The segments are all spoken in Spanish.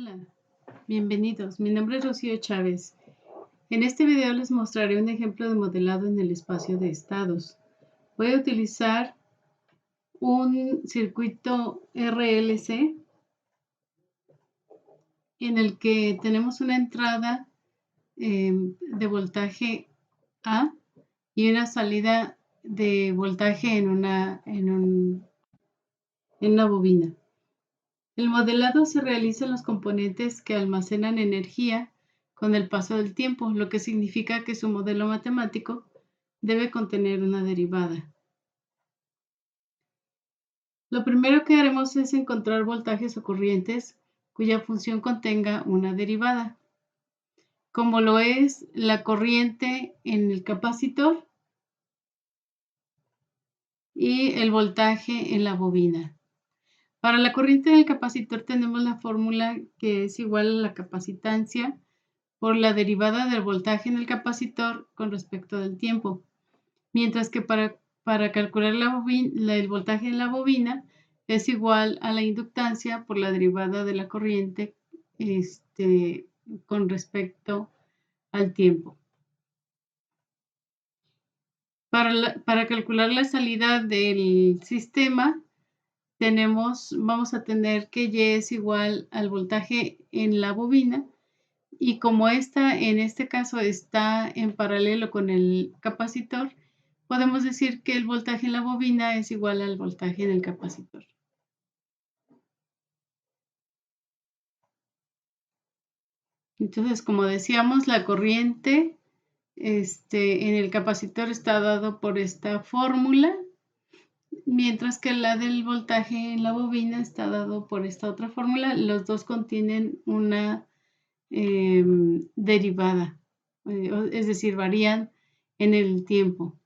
Hola, bienvenidos. Mi nombre es Rocío Chávez. En este video les mostraré un ejemplo de modelado en el espacio de estados. Voy a utilizar un circuito RLC en el que tenemos una entrada de voltaje A y una salida de voltaje en una bobina. El modelado se realiza en los componentes que almacenan energía con el paso del tiempo, lo que significa que su modelo matemático debe contener una derivada. Lo primero que haremos es encontrar voltajes o corrientes cuya función contenga una derivada, como lo es la corriente en el capacitor y el voltaje en la bobina. Para la corriente del capacitor tenemos la fórmula que es igual a la capacitancia por la derivada del voltaje en el capacitor con respecto del tiempo, mientras que para calcular el voltaje en la bobina es igual a la inductancia por la derivada de la corriente con respecto al tiempo. Para calcular la salida del sistema, vamos a tener que Y es igual al voltaje en la bobina, y como esta en este caso está en paralelo con el capacitor, podemos decir que el voltaje en la bobina es igual al voltaje en el capacitor. Entonces, como decíamos, la corriente en el capacitor está dado por esta fórmula, mientras que la del voltaje en la bobina está dado por esta otra fórmula. Los dos contienen una derivada, es decir, varían en el tiempo.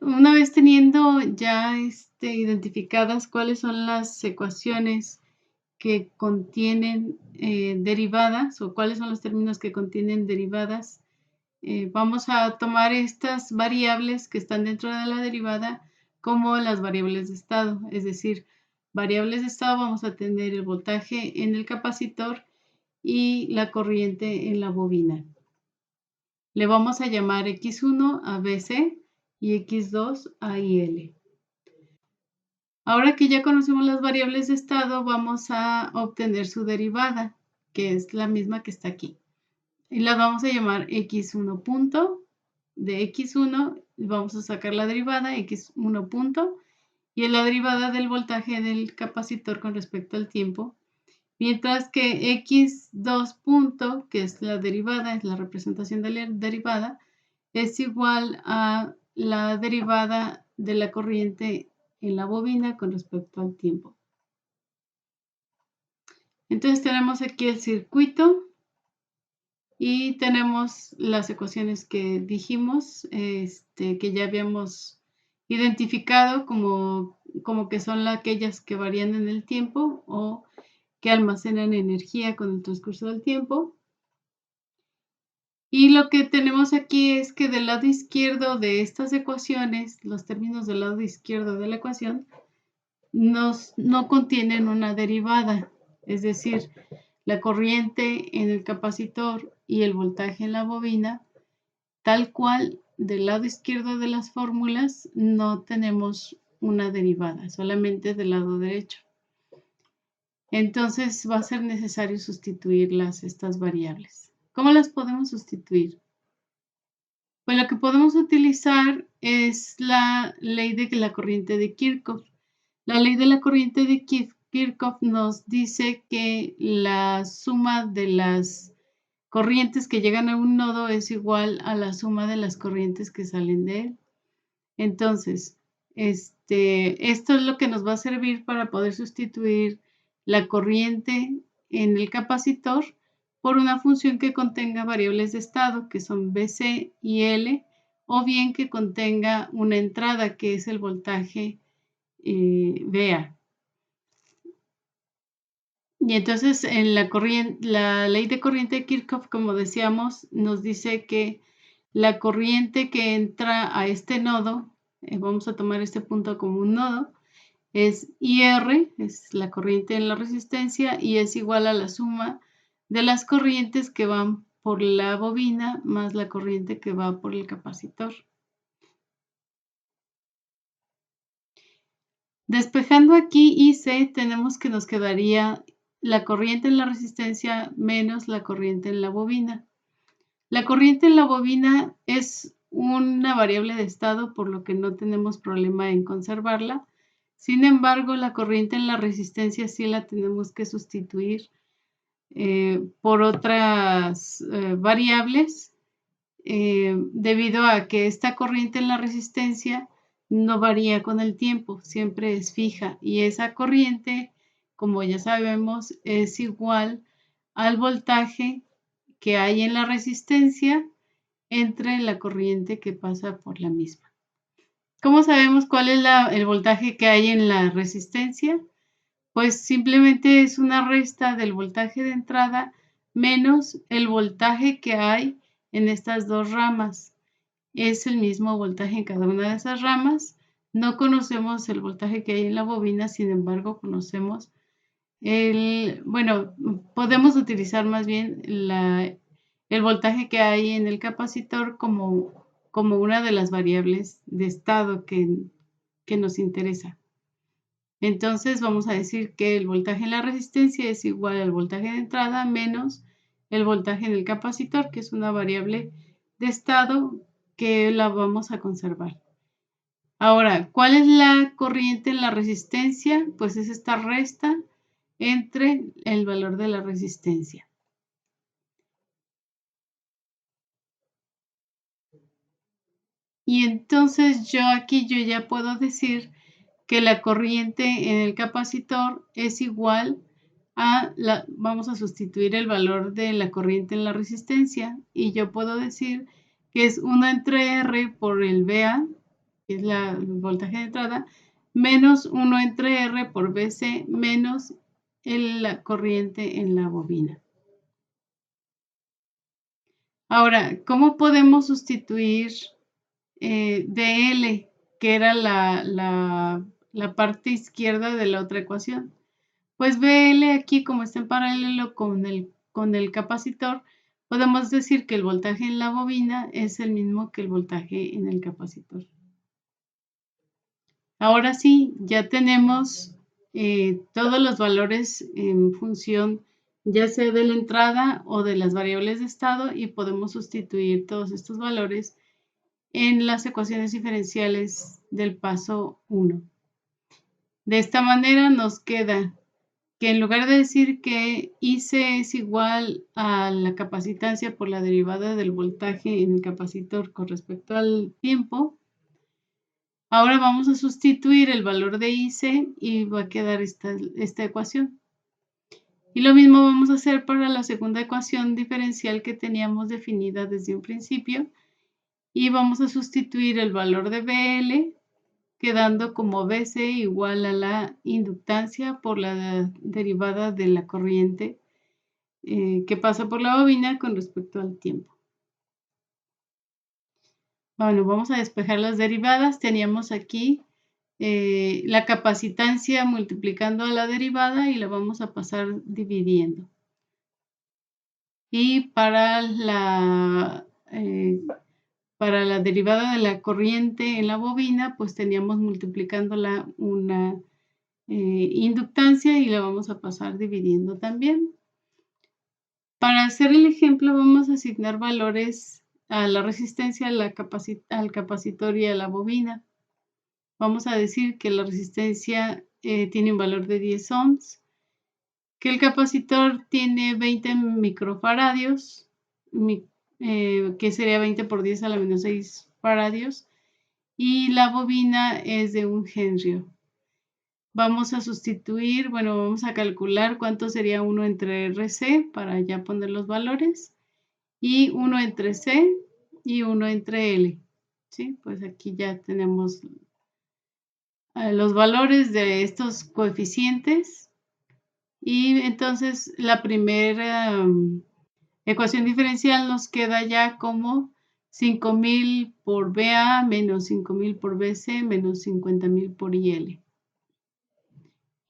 Una vez teniendo ya identificadas cuáles son las ecuaciones que contienen derivadas, o cuáles son los términos que contienen derivadas, vamos a tomar estas variables que están dentro de la derivada como las variables de estado. Es decir, variables de estado vamos a tener el voltaje en el capacitor y la corriente en la bobina. Le vamos a llamar X1 a BC y X2 a IL. Ahora que ya conocemos las variables de estado, vamos a obtener su derivada, que es la misma que está aquí. Y la vamos a llamar X1 punto. De X1 vamos a sacar la derivada, X1 punto, y la derivada del voltaje del capacitor con respecto al tiempo. Mientras que X2 punto, que es la derivada, es la representación de la derivada, es igual a la derivada de la corriente en la bobina con respecto al tiempo. Entonces tenemos aquí el circuito y tenemos las ecuaciones que dijimos, que ya habíamos identificado como que son aquellas que varían en el tiempo o que almacenan energía con el transcurso del tiempo. Y lo que tenemos aquí es que del lado izquierdo de estas ecuaciones, los términos del lado izquierdo de la ecuación, no contienen una derivada, es decir, la corriente en el capacitor y el voltaje en la bobina, tal cual del lado izquierdo de las fórmulas no tenemos una derivada, solamente del lado derecho. Entonces va a ser necesario sustituir estas variables. ¿Cómo las podemos sustituir? Pues lo que podemos utilizar es la ley de la corriente de Kirchhoff. La ley de la corriente de Kirchhoff nos dice que la suma de las corrientes que llegan a un nodo es igual a la suma de las corrientes que salen de él. Entonces, esto es lo que nos va a servir para poder sustituir la corriente en el capacitor por una función que contenga variables de estado, que son BC y L, o bien que contenga una entrada, que es el voltaje VA. Y entonces en la ley de corriente de Kirchhoff, como decíamos, nos dice que la corriente que entra a este nodo, vamos a tomar este punto como un nodo, es IR, es la corriente en la resistencia, y es igual a la suma de las corrientes que van por la bobina más la corriente que va por el capacitor. Despejando aquí IC, tenemos que nos quedaría la corriente en la resistencia menos la corriente en la bobina. La corriente en la bobina es una variable de estado, por lo que no tenemos problema en conservarla. Sin embargo, la corriente en la resistencia sí la tenemos que sustituir por otras variables, debido a que esta corriente en la resistencia no varía con el tiempo, siempre es fija, y esa corriente, como ya sabemos, es igual al voltaje que hay en la resistencia entre la corriente que pasa por la misma. ¿Cómo sabemos cuál es el voltaje que hay en la resistencia? Pues simplemente es una resta del voltaje de entrada menos el voltaje que hay en estas dos ramas. Es el mismo voltaje en cada una de esas ramas. No conocemos el voltaje que hay en la bobina, sin embargo, conocemos podemos utilizar más bien el voltaje que hay en el capacitor como una de las variables de estado que nos interesa. Entonces vamos a decir que el voltaje en la resistencia es igual al voltaje de entrada menos el voltaje en el capacitor, que es una variable de estado que la vamos a conservar. Ahora, ¿cuál es la corriente en la resistencia? Pues es esta resta entre el valor de la resistencia. Y entonces yo ya puedo decir que la corriente en el capacitor es igual a vamos a sustituir el valor de la corriente en la resistencia, y yo puedo decir que es 1 entre R por el VA, que es el voltaje de entrada, menos 1 entre R por BC menos la corriente en la bobina. Ahora, ¿cómo podemos sustituir DL, que era la parte izquierda de la otra ecuación? Pues BL aquí, como está en paralelo con el capacitor, podemos decir que el voltaje en la bobina es el mismo que el voltaje en el capacitor. Ahora sí, ya tenemos todos los valores en función ya sea de la entrada o de las variables de estado, y podemos sustituir todos estos valores en las ecuaciones diferenciales del paso 1. De esta manera nos queda que en lugar de decir que IC es igual a la capacitancia por la derivada del voltaje en el capacitor con respecto al tiempo, ahora vamos a sustituir el valor de IC y va a quedar esta ecuación. Y lo mismo vamos a hacer para la segunda ecuación diferencial que teníamos definida desde un principio, y vamos a sustituir el valor de BL, quedando como BC igual a la inductancia por la derivada de la corriente que pasa por la bobina con respecto al tiempo. Bueno, vamos a despejar las derivadas. Teníamos aquí la capacitancia multiplicando a la derivada y la vamos a pasar dividiendo. Y para la derivada de la corriente en la bobina, pues teníamos multiplicándola una inductancia y la vamos a pasar dividiendo también. Para hacer el ejemplo, vamos a asignar valores a la resistencia, al capacitor y a la bobina. Vamos a decir que la resistencia tiene un valor de 10 ohms, que el capacitor tiene 20 microfaradios, que sería 20 por 10 a la menos 6 faradios, y la bobina es de 1 Henry. Vamos a sustituir, vamos a calcular cuánto sería 1 entre RC para ya poner los valores, y 1 entre C y 1 entre L. ¿Sí? Pues aquí ya tenemos los valores de estos coeficientes, y entonces la primera ecuación diferencial nos queda ya como 5000 por BA menos 5000 por BC menos 50000 por IL.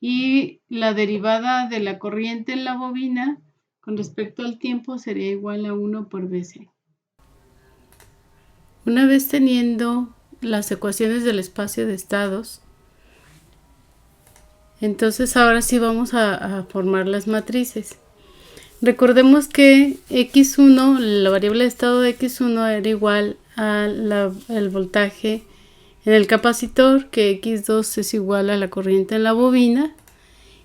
y la derivada de la corriente en la bobina con respecto al tiempo sería igual a 1 por Vc. Una vez teniendo las ecuaciones del espacio de estados, entonces ahora sí vamos a formar las matrices. Recordemos que x1, la variable de estado de x1 era igual al voltaje en el capacitor, que x2 es igual a la corriente en la bobina,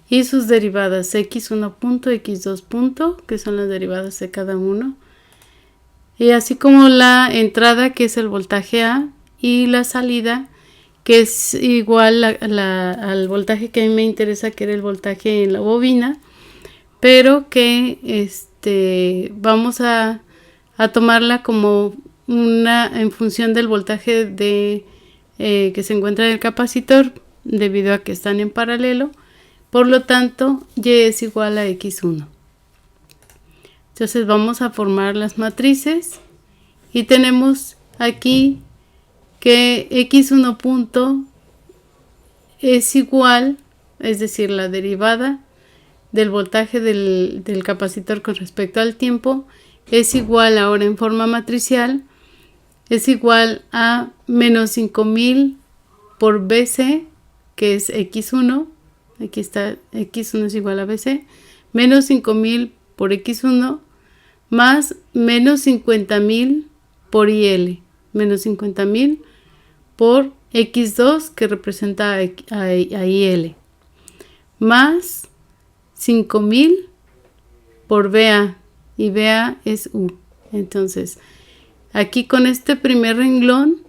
y sus derivadas x1 punto, x2 punto, que son las derivadas de cada uno, y así como la entrada, que es el voltaje A, y la salida, que es igual al voltaje que a mí me interesa, que era el voltaje en la bobina, pero que vamos a tomarla como en función del voltaje que se encuentra en el capacitor, debido a que están en paralelo. Por lo tanto, Y es igual a X1. Entonces vamos a formar las matrices y tenemos aquí que X1 punto es igual, es decir, la derivada del voltaje del capacitor con respecto al tiempo es igual, ahora en forma matricial, es igual a menos 5000 por Vc, que es X1, aquí está, X1 es igual a Vc, menos 5000 por X1, más menos 50.000 por IL, menos 50.000 por X2, que representa a IL, más 5000 por VA, y VA es U. Entonces, aquí con este primer renglón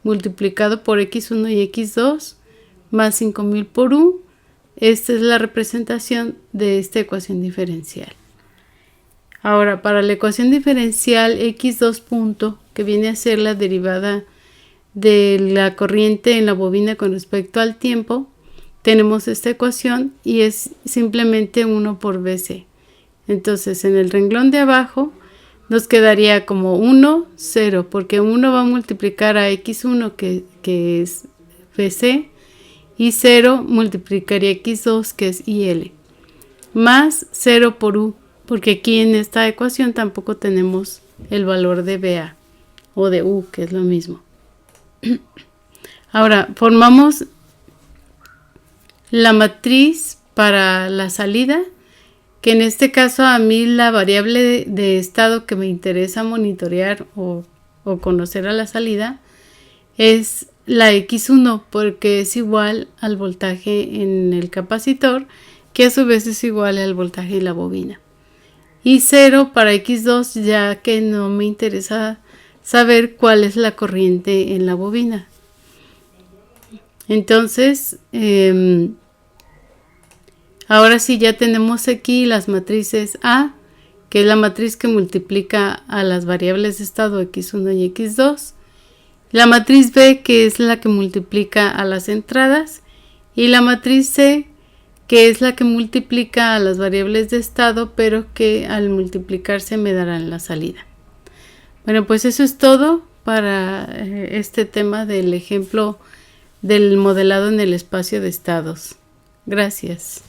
multiplicado por X1 y X2 más 5000 por U, esta es la representación de esta ecuación diferencial. Ahora, para la ecuación diferencial X2 punto, que viene a ser la derivada de la corriente en la bobina con respecto al tiempo, tenemos esta ecuación y es simplemente 1 por Vc. Entonces, en el renglón de abajo nos quedaría como 1, 0, porque 1 va a multiplicar a X1, que es Vc, y 0 multiplicaría X2, que es IL, más 0 por U, porque aquí en esta ecuación tampoco tenemos el valor de VA o de U, que es lo mismo. Ahora, formamos la matriz para la salida, que en este caso a mí la variable de estado que me interesa monitorear o conocer a la salida es la X1, porque es igual al voltaje en el capacitor, que a su vez es igual al voltaje de la bobina. Y 0 para X2, ya que no me interesa saber cuál es la corriente en la bobina. Entonces, ahora sí ya tenemos aquí las matrices A, que es la matriz que multiplica a las variables de estado X1 y X2. La matriz B, que es la que multiplica a las entradas. Y la matriz C, que es la que multiplica a las variables de estado, pero que al multiplicarse me darán la salida. Bueno, pues eso es todo para este tema del ejemplo del modelado en el espacio de estados. Gracias.